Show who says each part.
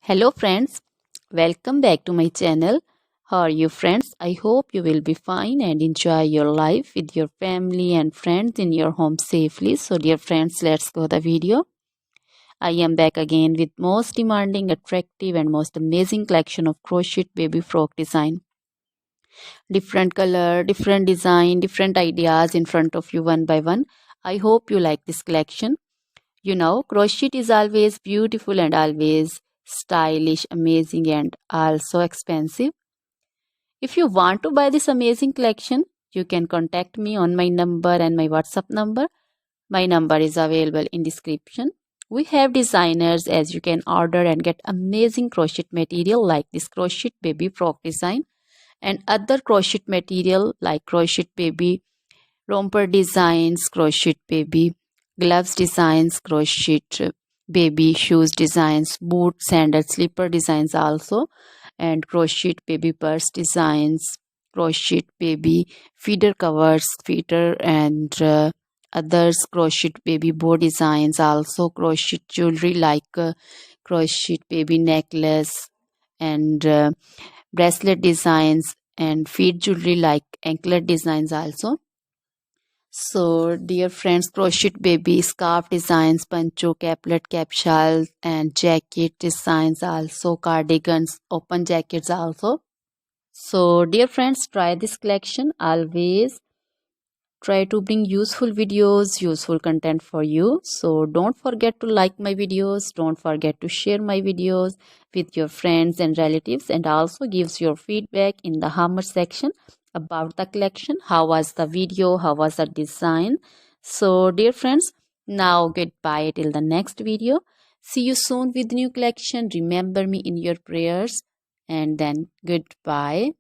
Speaker 1: Hello friends, welcome back to my channel. How are you friends? I hope you will be fine and enjoy your life with your family and friends in your home safely. So dear friends, let's go the video. I am back again with most demanding, attractive and most amazing collection of crochet baby frock design. Different color, different design, different ideas in front of you one by one. I hope you like this collection. You know, crochet is always beautiful and always stylish, amazing, and also expensive. If you want to buy this amazing collection, you can contact me on my number and my WhatsApp number. My number is available in description. We have designers as you can order and get amazing crochet material like this crochet baby frock design and other crochet material like crochet baby romper designs, crochet baby gloves designs, crochet baby shoes designs, boot, sandal, slipper designs also, and crochet baby purse designs, crochet baby feeder covers, feeder and others, crochet baby bow designs also, crochet jewelry like crochet baby necklace and bracelet designs and feet jewelry like anklet designs also. So, dear friends, crochet baby scarf designs, pancho, caplet, capsule, and jacket designs also, cardigans, open jackets also. So, dear friends, try this collection. Always try to bring useful videos, useful content for you. So, don't forget to like my videos. Don't forget to share my videos with your friends and relatives, and also gives your feedback in the hammer section about the collection. How was the video? How was the design? So, dear friends, now goodbye till the next video. See you soon with new collection. Remember me in your prayers, and then goodbye.